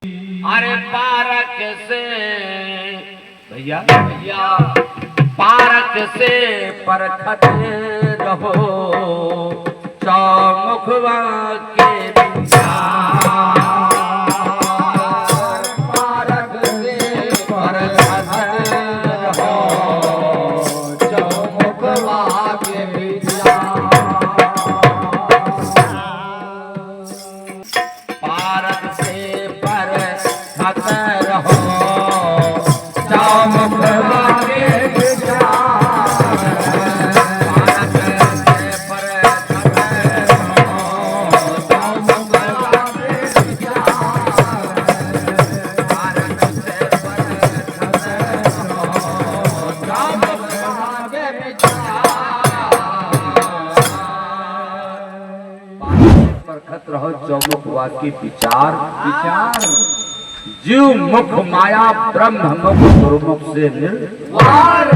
अरे पारक से भैया भैया पारक से परखत रहो चौमुखवा के पारक से परखत रहो चौमुखवा के पारक से परखत रहो चौमुखवा के रहो चौमुखवा की विचार विचार जीव मुख माया ब्रह्म मुख गुरुमुख से निर्वार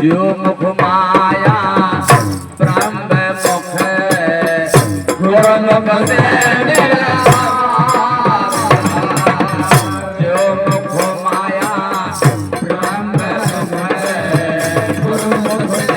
जीव मुख माया ब्रह्म मुख गुरुमुख से जीव मुख माया ब्रह्म मुख गुरुमुख से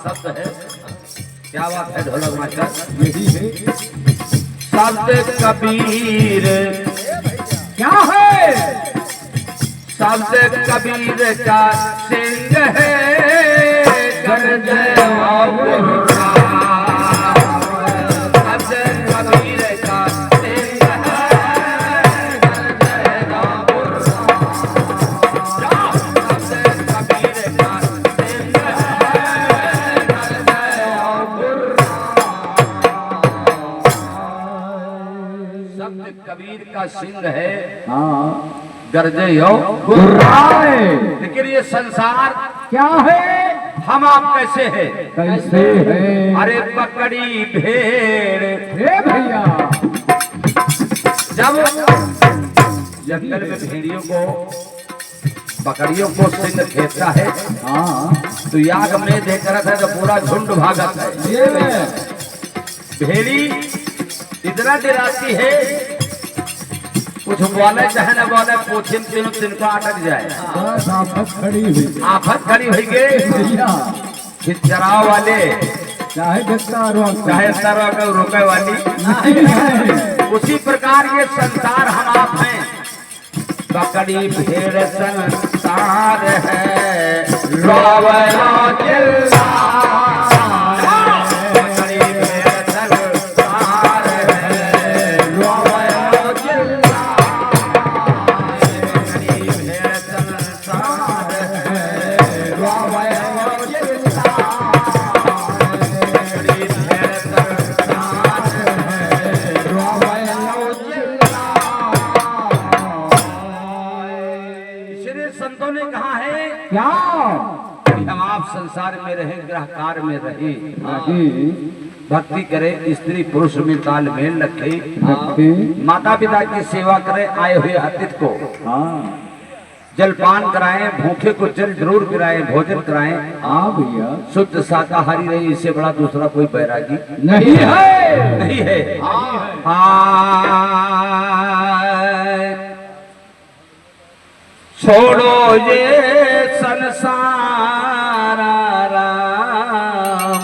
शब्द है। क्या बात है ढोलक मास्टर? यही है शब्द कबीर। क्या है? शब्द कबीर का सिंह है गर्ज कबीर का सिंह है गरजे यो गुर्राए। लेकिन ये संसार क्या है? हम आप कैसे है? कैसे है? अरे बकरी भेड़ भैया जब जंगल में भेड़ियों को बकरियों को सिंह खेता है तो याग में देख रहा था तो पूरा झुंड भागत है। भेड़ी इतना डराती है कुछ बोले चाहे न बोले पोछिन तीनों तिनका अटक जाए। आफत खड़ी हुई गई फिर चराव वाले चाहे रोके वाली उसी प्रकार ये संसार हम आप हैं। बकरी भेड़ संसार है रोवया चिल्ला हम आप संसार में रहे ग्रहकार में रहे भक्ति करे स्त्री पुरुष में तालमेल रखे माता पिता की सेवा करे आए हुए अतिथि को जलपान कराएं भूखे को जल जरूर पिलाएं भोजन कराएं भैया शुद्ध शाकाहारी रहे इससे बड़ा दूसरा कोई बैरागी नहीं है नहीं है। छोड़ो ये संसार राम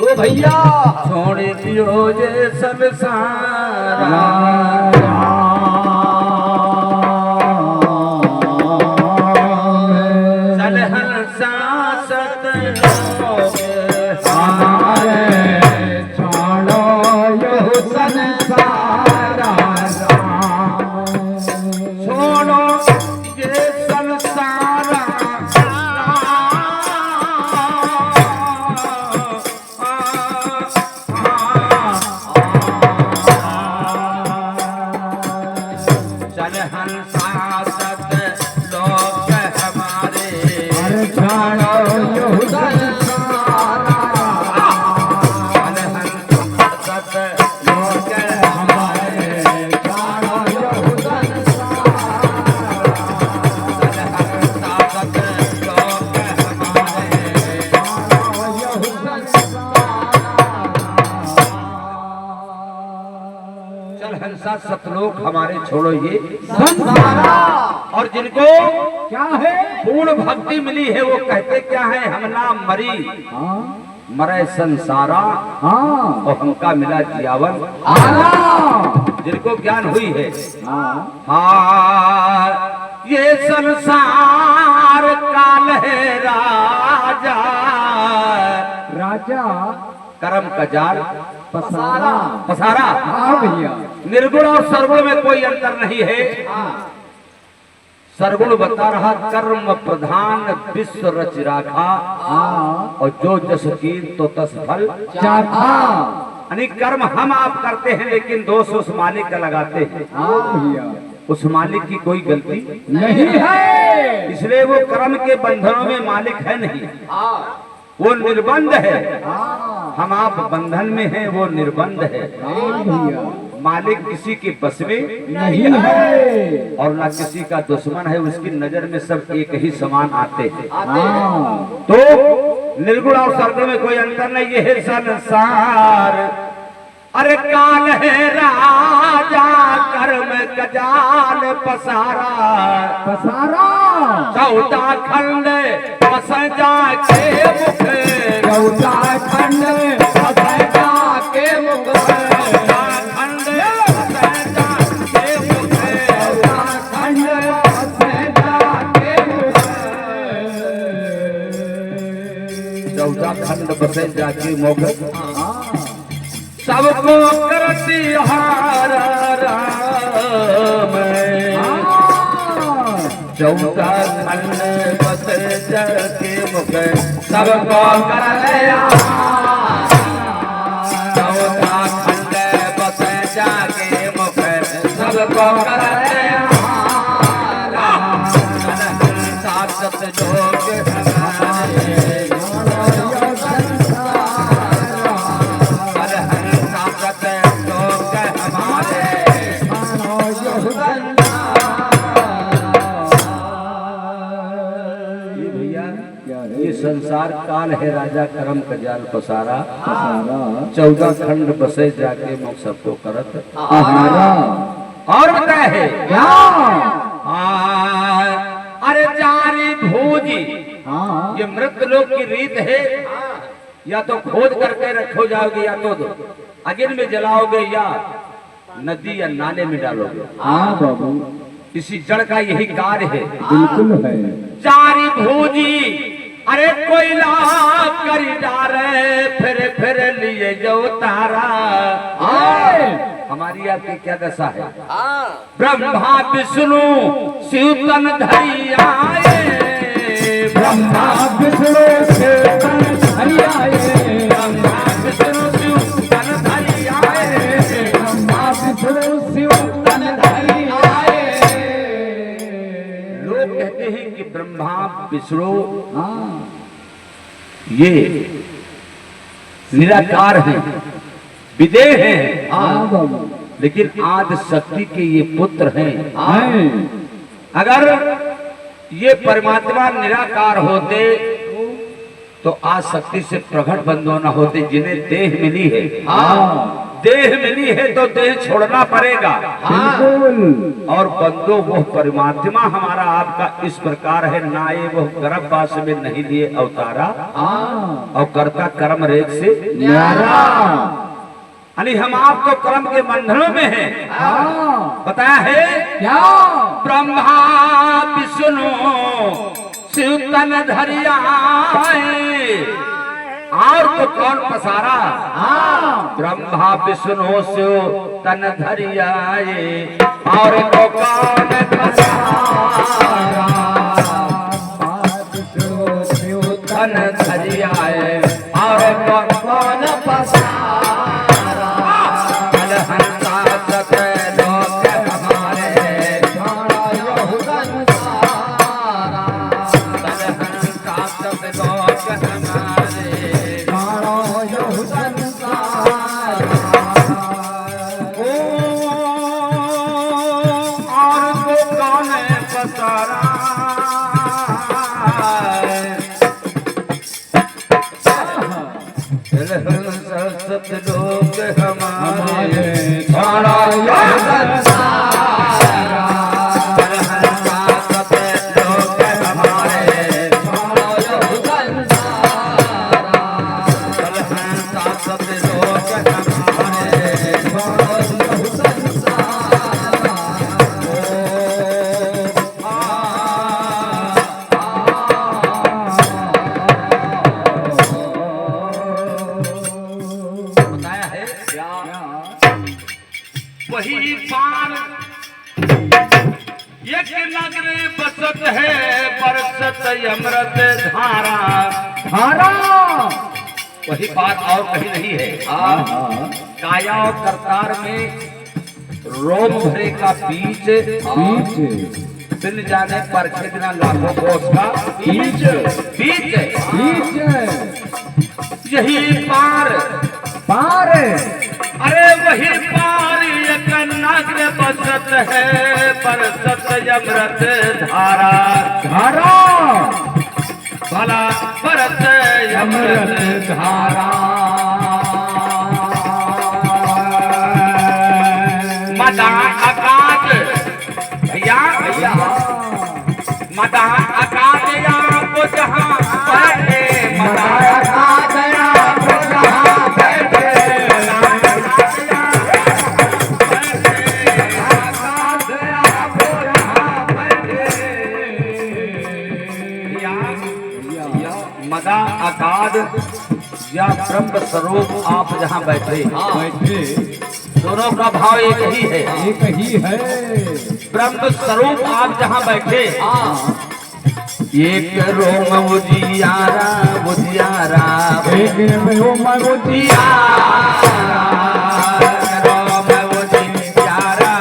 ओ भैया छोड़ दियो ये संसार चल हंसा सत छोड़ो यो संसार छोड़ो जलहंसा सतलोक हमारे छोड़ो ये संसारा और जिनको क्या है? पूर्ण भक्ति मिली है वो कहते क्या है, हम ना मरी हाँ मरे संसारा हाँ और हमका मिला जियावन। जिनको ज्ञान हुई है हाँ ये संसार काल है राजा, राजा कर्म का जाल पसारा पसारा। हाँ भैया निर्गुण और सरगुण में कोई अंतर नहीं है। सरगुण बता रहा कर्म प्रधान विश्व रच राखा और जो जस कीन तो तस फल चाखा। यानी कर्म हम आप करते हैं लेकिन दोष उस मालिक का लगाते हैं। हाँ भैया उस मालिक की कोई गलती नहीं है, इसलिए वो कर्म के बंधनों में मालिक है नहीं, वो निर्बंध है। हम आप बंधन में हैं, वो निर्बंध है। हाँ भैया मालिक किसी के बस में नहीं है और ना किसी का दुश्मन है, उसकी नजर में सब एक ही समान आते हैं। हाँ तो निर्गुण और सरगुण में कोई अंतर नहीं। ये है संसार अरे काल है राजा कर्म कजाल पसारा पसारा 14 खंड बस जाके मुख 14 खंड बस जाके मुख खंड बसे जाके मोग सबको करती हार राम 14 खंड बसे जाके मुख सबको करते 14 खंड बसे जाके मुख सबको करते सात जोग संसार काल है राजा कर्म का जाल पसारा 14 खंड बसे जाके मुख सबको करत आहारा। और बताया है क्या? अरे जारी भोजी हाँ ये मृत लोग की रीत है, या तो खोद करके रखो जाओगे या तो अग्नि में जलाओगे या नदी या नाले में डालोगे। हाँ बाबू इसी जड़ का यही कार्य है। बिल्कुल है। जारी भोजी अरे कोयला कर डारे फिर लिए जो तारा। हमारी आपकी क्या दशा है? ब्रह्मा विष्णु शिव तन धरी आए, ब्रह्मा विष्णु शिव तन धरी आए, ब्रह्मा विष्णु शिव तन धरी आए, ब्रह्मा विष्णु शिव तन धरी आए। लोग कहते हैं कि ब्रह्मा विष्णु हाँ ये निराकार है, विदेह है, हाँ बाबू लेकिन आदि शक्ति के ये पुत्र हैं। आए अगर ये परमात्मा निराकार होते तो आज शक्ति से प्रकट बंधो न होते। जिन्हें देह मिली है, देह मिली है तो देह छोड़ना पड़ेगा। बिल्कुल। और बंदो वो परमात्मा हमारा आपका इस प्रकार है, ना ये वो गर्भवास में नहीं लिए अवतारा और कर्ता कर्म रेख से न्यारा। यानी हम आप तो कर्म के बंधनों में हैं। बताया है क्या? ब्रह्मा विष्णु शिव तन धरी आए, और तो कौन पसारा? ब्रह्मा विष्णु शिव तन धरी आए, और तो कौन पसारा? शिव तन धरी आए, और तो कौन पसारा? सत लोग हमारे बड़ा यह संसारा सब लोग हमारे बड़ा यह संसारा सब लोग हमारे बड़ा यह संसारा बताया है वही पार एक नगर बसत है बरसत अमृत धारा धारा वही बात और कहीं नहीं है काया और करतार में रोम भरे का बीच बीच बिन जाने पर खिदना लाखों कोस का बीच बीच बीच यही पार पार अरे वही पार एक नगर बसत है बरसत अमृत धारा धारा भला बरस अमृत अमृत धारा मदा आकाश भैया भैया मदा आकाश आपको जहाँ बैठे मदा का गया तो जहाँ बैठे मदा आकाश या ब्रह्म स्वरूप आप जहाँ बैठे बैठे दोनों का भाव एक ही है एक ही है ब्रह्म स्वरूप आप जहाँ बैठे एक रोम उजियारा उजियारा एक में वो मगुतिया रोम उजियारा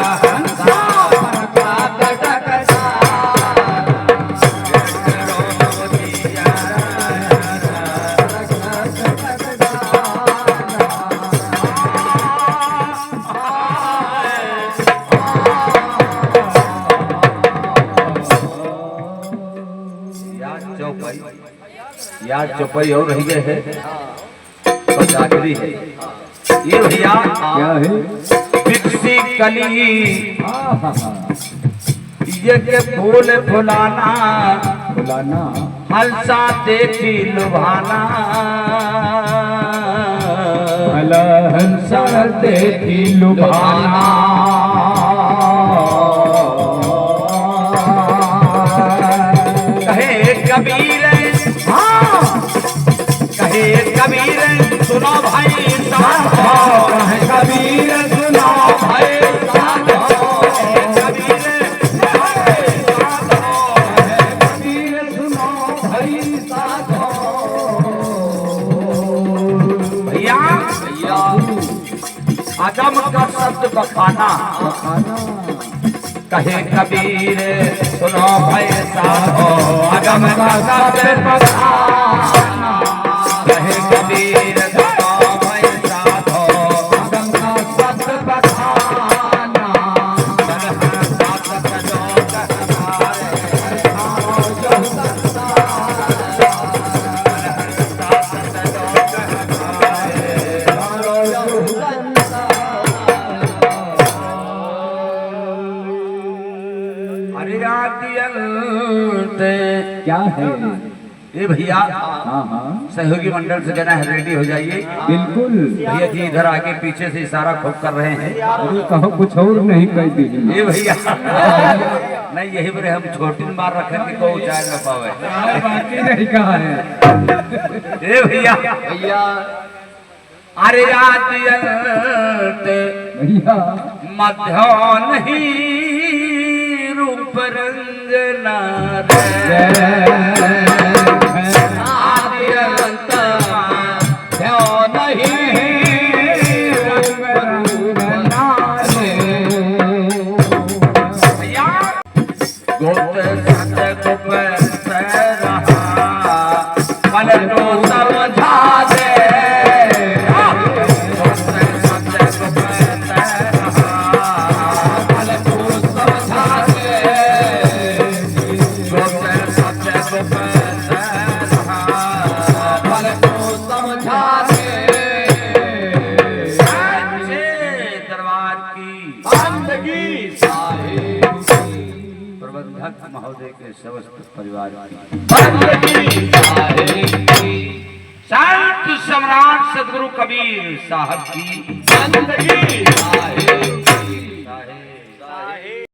यार चौपाई और रह गए है तो जागरी है ये भैया क्या है बिकसी कली ये के फूल फुलाना बुलाना हलसा देखी लुभाना हंसा देखी लुभाना कहे कबीर कहे कबीर सुनो भाई साथ हो कहे कबीर सुना भाई साथ हो कबीर कबीर सुनो भाई साथ हो भैया आदम का शब्द बखाना कहे कबीर सुनो भाई साथ हो आदम का शब्द बखाना कहे कबीर सुनो भाई साथ हो आदम का शब्द बखाना क्या है ये भैया हाँ हाँ सहयोगी मंडल से कहना है रेडी हो जाइए बिल्कुल भैया जी इधर आगे पीछे से इशारा खूब कर रहे हैं अरे कहो कुछ और नहीं कह दीजिए ये भैया नहीं यही बड़े हम छोटी मार रखे कि को ऊंचाई न पावे बाकी नहीं कहा है ये भैया भैया अरे आदियंत भैया मध्य नहीं रूप रंजना आदियंत भैया गोप सत्य गोप रहा मन को समझा दे Bye. भाव दे के समस्त परिवार की बंदगी साहेब की, संत सम्राट सदगुरु कबीर साहब की बंदगी साहेब